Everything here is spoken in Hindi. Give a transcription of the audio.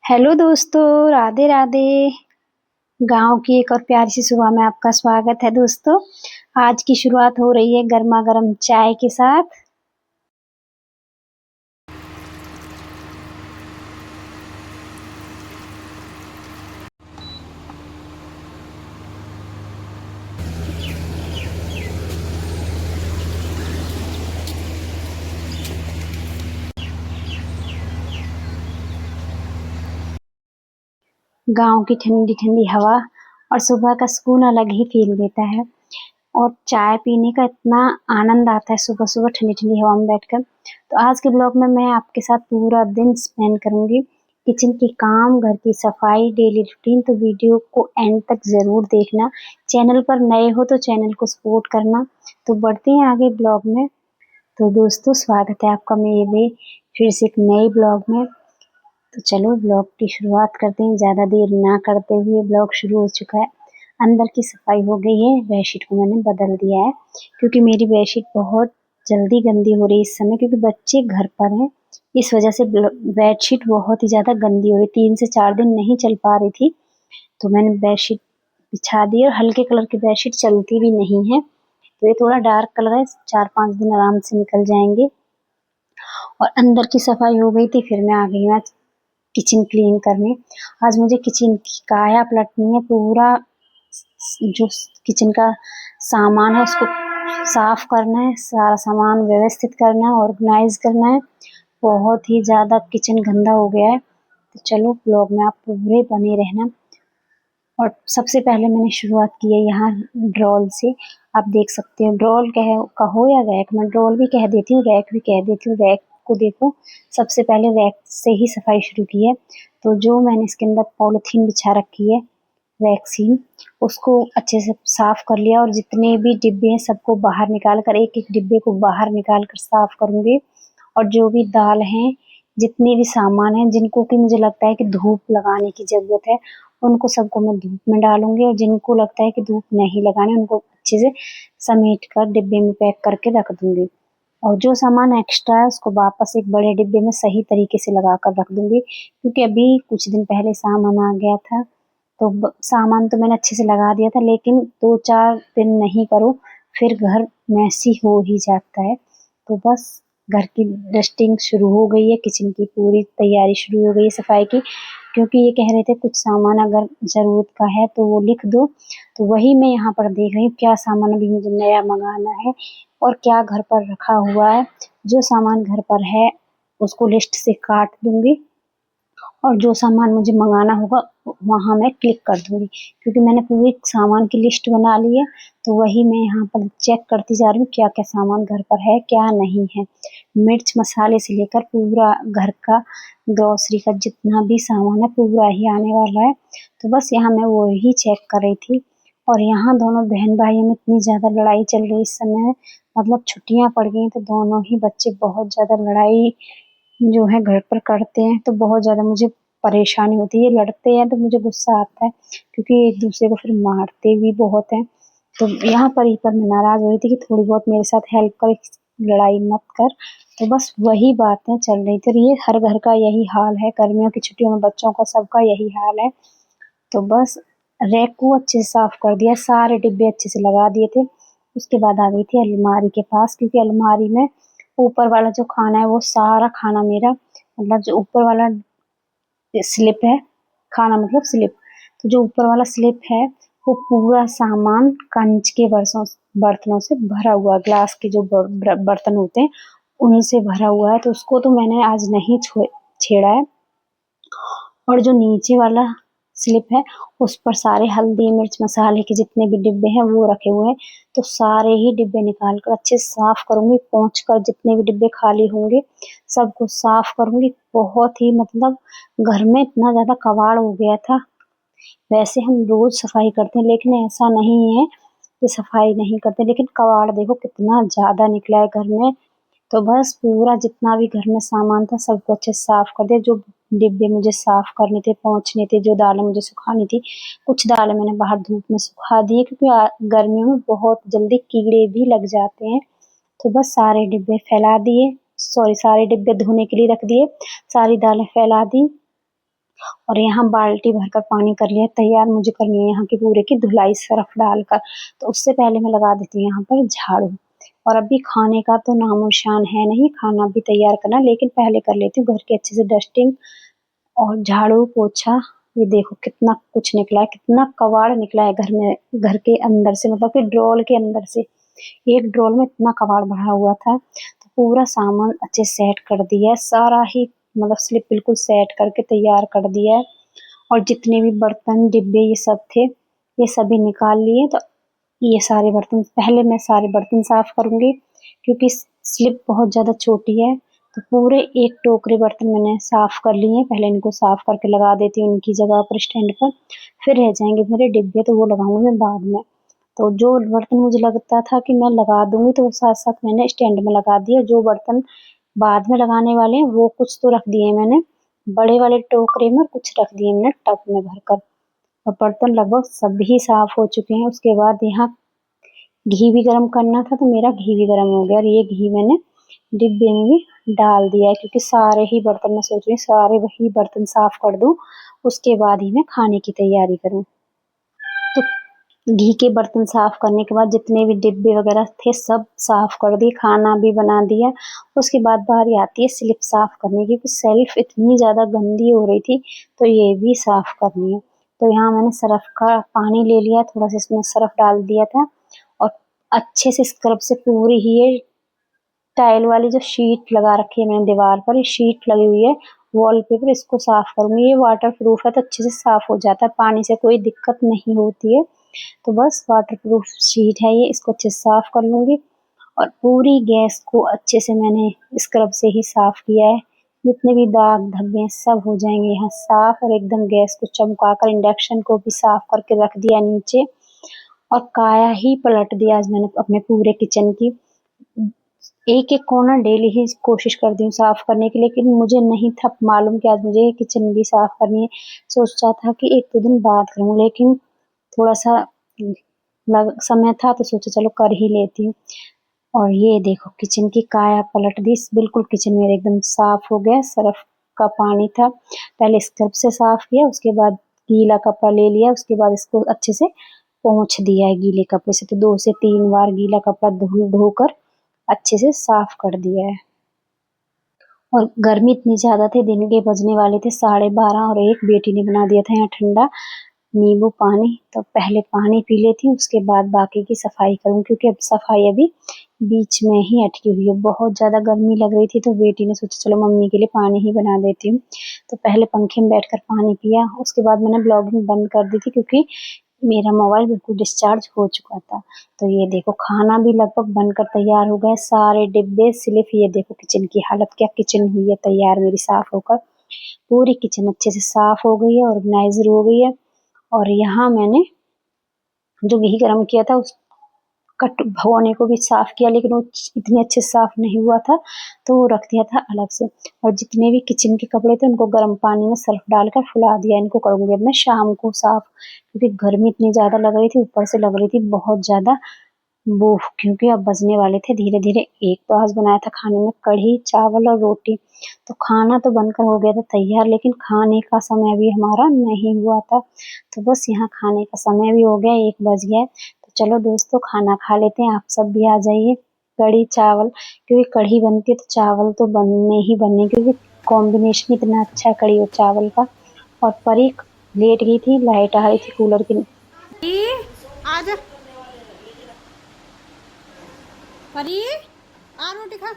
हेलो दोस्तों, राधे राधे। गांव की एक और प्यारी सी सुबह में आपका स्वागत है दोस्तों। आज की शुरुआत हो रही है गर्मा गर्म चाय के साथ। गांव की ठंडी ठंडी हवा और सुबह का सुकून अलग ही फील देता है। और चाय पीने का इतना आनंद आता है सुबह सुबह ठंडी ठंडी हवा में बैठकर। तो आज के ब्लॉग में मैं आपके साथ पूरा दिन स्पेंड करूंगी। किचन की काम, घर की सफाई, डेली रूटीन। तो वीडियो को एंड तक जरूर देखना। चैनल पर नए हो तो चैनल को सपोर्ट करना। तो बढ़ते हैं आगे ब्लॉग में। तो दोस्तों, स्वागत है आपका मेरे फिर से एक नए ब्लॉग में। तो चलो ब्लॉग की शुरुआत करते हैं, ज़्यादा देर ना करते हुए। ब्लॉग शुरू हो चुका है। अंदर की सफाई हो गई है। बेडशीट को मैंने बदल दिया है क्योंकि मेरी बेडशीट बहुत जल्दी गंदी हो रही है इस समय, क्योंकि बच्चे घर पर हैं। इस वजह से बेडशीट बहुत ही ज़्यादा गंदी हो रही, 3 से 4 दिन नहीं चल पा रही थी। तो मैंने बेडशीट बिछा दी। और हल्के कलर की बेडशीट चलती भी नहीं है, तो ये थोड़ा डार्क कलर है, 4-5 दिन आराम से निकल जाएंगे। और अंदर की सफाई हो गई थी, फिर मैं आ गई आज किचन क्लीन करने। आज मुझे किचन की काया पलटनी है। पूरा जो किचन का सामान है उसको साफ करना है, सारा सामान व्यवस्थित करना है, ऑर्गेनाइज करना है। बहुत ही ज़्यादा किचन गंदा हो गया है। तो चलो ब्लॉग में आप पूरे बने रहना। और सबसे पहले मैंने शुरुआत की है यहाँ ड्रॉल से। आप देख सकते हो, ड्रॉल कहो या रैक, मैं ड्रॉल भी कह देती हूँ, रैक भी कह देती हूँ। रैक को देखो, सबसे पहले रैक से ही सफाई शुरू की है। तो जो मैंने इसके अंदर पॉलिथीन बिछा रखी है, वैक्सीन, उसको अच्छे से साफ कर लिया। और जितने भी डिब्बे हैं सबको बाहर निकाल कर, एक एक डिब्बे को बाहर निकाल कर साफ करूंगी। और जो भी दाल हैं, जितने भी सामान हैं जिनको कि मुझे लगता है कि धूप लगाने की जरूरत है, उनको सबको मैं धूप में डालूंगी। और जिनको लगता है कि धूप नहीं लगानी, उनको अच्छे से समेट कर डिब्बे में पैक करके रख दूंगी। और जो सामान एक्स्ट्रा है उसको वापस एक बड़े डिब्बे में सही तरीके से लगा कर रख दूंगी, क्योंकि अभी कुछ दिन पहले सामान आ गया था। तो सामान तो मैंने अच्छे से लगा दिया था, लेकिन 2-4 दिन नहीं करो फिर घर मैसी हो ही जाता है। तो बस घर की डस्टिंग शुरू हो गई है, किचन की पूरी तैयारी शुरू हो गई है सफाई की। क्योंकि ये कह रहे थे कुछ सामान अगर ज़रूरत का है तो वो लिख दो। तो वही मैं यहाँ पर देख रही हूँ क्या सामान अभी मुझे नया मंगाना है और क्या घर पर रखा हुआ है। जो सामान घर पर है उसको लिस्ट से काट दूंगी, और जो सामान मुझे मंगाना होगा वहाँ मैं क्लिक कर दूंगी, क्योंकि मैंने पूरी सामान की लिस्ट बना ली है। तो वही मैं यहाँ पर चेक करती जा रही हूँ क्या क्या सामान घर पर है क्या नहीं है। मिर्च मसाले से लेकर पूरा घर का ग्रोसरी का जितना भी सामान है पूरा ही आने वाला है। तो बस यहाँ मैं वो ही चेक कर रही थी। और यहाँ दोनों बहन भाइयों में इतनी ज़्यादा लड़ाई चल रही इस समय, मतलब छुट्टियाँ पड़ गई तो दोनों ही बच्चे बहुत ज़्यादा लड़ाई जो है घर पर करते हैं। तो बहुत ज़्यादा मुझे परेशानी होती है। ये लड़ते हैं तो मुझे गुस्सा आता है, क्योंकि एक दूसरे को फिर मारते भी बहुत हैं। तो यहाँ पर मैं नाराज़ हो रही थी कि थोड़ी बहुत मेरे साथ हेल्प कर, लड़ाई मत कर। तो बस वही बातें चल रही थी। और ये हर घर का यही हाल है, गर्मियों की छुट्टियों में बच्चों का सबका यही हाल है। तो बस रैक को अच्छे से साफ कर दिया, सारे डिब्बे अच्छे से लगा दिए थे। उसके बाद आ गई थी अलमारी के पास, क्योंकि अलमारी में ऊपर वाला जो खाना है वो सारा खाना मेरा, मतलब जो ऊपर वाला स्लिप है, खाना मतलब स्लिप, तो जो ऊपर वाला स्लिप है वो पूरा सामान कंच के बर्तनों से भरा हुआ, ग्लास के जो बर्तन होते हैं उनसे भरा हुआ है। तो उसको तो मैंने आज नहीं छेड़ा है। और जो नीचे वाला स्लिप है उस पर सारे हल्दी मिर्च मसाले के जितने भी डिब्बे हैं वो रखे हुए हैं। तो सारे ही डिब्बे निकाल कर अच्छे से साफ करूंगी। पहुंच कर जितने भी डिब्बे खाली होंगे सबको साफ करूंगी। बहुत ही मतलब घर में इतना ज्यादा कबाड़ हो गया था। वैसे हम रोज सफाई करते हैं, लेकिन ऐसा नहीं है कि सफाई नहीं करते, लेकिन कबाड़ देखो कितना ज्यादा निकला है घर में। तो बस पूरा जितना भी घर में सामान था सबको अच्छे से साफ कर दिया। जो डिब्बे मुझे साफ करने थे, पोंछने थे, जो दालें मुझे सुखानी थी, कुछ दालें मैंने बाहर धूप में सुखा दी, क्योंकि गर्मियों में बहुत जल्दी कीड़े भी लग जाते हैं। तो बस सारे डिब्बे फैला दिए, सॉरी सारे डिब्बे धोने के लिए रख दिए, सारी दालें फैला दी। और यहाँ बाल्टी भरकर पानी कर लिया तैयार। मुझे करनी है यहाँ की पूरे की धुलाई सर्फ डालकर। तो उससे पहले मैं लगा देती हूँ यहाँ पर झाड़ू। और अभी खाने का तो नामो निशान है नहीं, खाना भी तैयार करना, लेकिन पहले कर लेती हूँ घर के अच्छे से डस्टिंग और झाड़ू पोछा। ये देखो कितना कुछ निकला है, कितना कबाड़ निकला है घर में, घर के अंदर से, मतलब कि ड्रॉल के अंदर से। एक ड्रॉल में इतना कबाड़ भरा हुआ था। तो पूरा सामान अच्छे सेट कर दिया है, सारा ही मतलब स्लिप बिल्कुल सेट करके तैयार कर दिया है। और जितने भी बर्तन डिब्बे ये सब थे ये सभी निकाल लिए। तो ये सारे बर्तन पहले मैं सारे बर्तन साफ करूंगी, क्योंकि स्लिप बहुत ज़्यादा छोटी है। तो पूरे एक टोकरे बर्तन मैंने साफ कर लिए हैं। पहले इनको साफ करके लगा देती हूँ उनकी जगह पर स्टैंड पर। फिर रह जाएंगे मेरे डिब्बे, तो वो लगाऊंगी मैं बाद में। तो जो बर्तन मुझे लगता था कि मैं लगा दूंगी तो वो साथ साथ मैंने स्टैंड में लगा दिया। जो बर्तन बाद में लगाने वाले हैं वो कुछ तो रख दिए मैंने बड़े वाले टोकरे में, कुछ रख दिए मैंने टब में भरकर। और बर्तन लगभग सभी साफ हो चुके हैं। उसके बाद यहाँ घी भी गर्म करना था, तो मेरा घी भी गर्म हो गया और ये घी मैंने डिब्बे में भी डाल दिया है, क्योंकि सारे ही बर्तन मैं सोच रही हूँ सारे वही बर्तन साफ कर दूं, उसके बाद ही मैं खाने की तैयारी करूं। तो घी के बर्तन साफ करने के बाद जितने भी डिब्बे वगैरह थे सब साफ कर दिए, खाना भी बना दिया। उसके बाद बारी आती है स्लिप साफ करने की, क्योंकि सेल्फ इतनी ज़्यादा गंदी हो रही थी, तो ये भी साफ करनी है। तो यहाँ मैंने सरफ का पानी ले लिया, थोड़ा सा इसमें सरफ डाल दिया था और अच्छे से स्क्रब से पूरी ही ये टाइल वाली जो शीट लगा रखी है मैंने दीवार पर, ये शीट लगी हुई है वॉलपेपर, इसको साफ करूंगी। ये वाटर प्रूफ है तो अच्छे से साफ हो जाता है, पानी से कोई दिक्कत नहीं होती है। तो बस वाटर प्रूफ शीट है ये, इसको अच्छे से साफ कर लूंगी। और पूरी गैस को अच्छे से मैंने स्क्रब से ही साफ किया है, जितने भी दाग धब्बे सब हो जाएंगे यहाँ साफ। और एकदम गैस को चमकाकर इंडक्शन को भी साफ करके रख दिया नीचे। और काया ही पलट दिया आज मैंने अपने पूरे किचन की। एक एक कोना डेली ही कोशिश करती हूँ साफ करने की, लेकिन मुझे नहीं था मालूम कि आज मुझे किचन भी साफ करनी है। सोचा था कि एक दो दिन बाद करूँ, लेकिन थोड़ा सा समय था तो सोचा चलो कर ही लेती हूँ। और ये देखो किचन की काया पलट दी, बिल्कुल किचन मेरा एकदम साफ हो गया। सरफ का पानी था, पहले स्क्रब से साफ किया, उसके बाद गीला कपड़ा ले लिया, उसके बाद इसको अच्छे से पोंछ दिया है गीले कपड़े से। तो 2 से 3 बार गीला कपड़ा धोकर अच्छे से साफ कर दिया है। और गर्मी इतनी ज़्यादा थी, दिन के बजने वाले थे 12:30 और एक बेटी ने बना दिया था यहाँ ठंडा नींबू पानी। तो पहले पानी पी लेती हूँ, उसके बाद बाकी की सफाई करूँ, क्योंकि अब सफाई अभी बीच में ही अटकी हुई है। बहुत ज़्यादा गर्मी लग रही थी तो बेटी ने सोचा चलो मम्मी के लिए पानी ही बना देती हूँ। तो पहले पंखे में बैठकर पानी पिया, उसके बाद मैंने ब्लॉगिंग बंद कर दी थी, क्योंकि मेरा मोबाइल बिल्कुल डिस्चार्ज हो चुका था। तो ये देखो खाना भी लगभग बनकर तैयार हो गए, सारे डिब्बे स्लिप। ये देखो किचन की हालत, क्या किचन हुई है तैयार मेरी साफ होकर। पूरी किचन अच्छे से साफ हो गई है, ऑर्गेनाइजर हो गई है। और यहाँ मैंने जो घी गरम किया था उस कट भगोने को भी साफ किया, लेकिन वो इतने अच्छे से साफ नहीं हुआ था, तो वो रख दिया था अलग से। और जितने भी किचन के कपड़े थे उनको गर्म पानी में सर्फ डालकर फुला दिया। इनको करूंगी अब मैं शाम को साफ, क्योंकि गर्मी इतनी ज़्यादा लग रही थी, ऊपर से लग रही थी बहुत ज़्यादा वो, क्योंकि अब बजने वाले थे धीरे धीरे। एक तो आज बनाया था खाने में कढ़ी चावल और रोटी। तो खाना तो बनकर हो गया था तैयार, लेकिन खाने का समय भी हमारा नहीं हुआ था। तो बस यहाँ खाने का समय भी हो गया, 1 बज गया। तो चलो दोस्तों खाना खा लेते हैं, आप सब भी आ जाइए। कढ़ी चावल, क्योंकि कढ़ी बनती है तो चावल तो बनने ही बनने, क्योंकि कॉम्बिनेशन इतना अच्छा है कढ़ी और चावल का। और परी लेट गई थी, लाइट आ रही थी कूलर की। आजा परी, आ रोटी खा।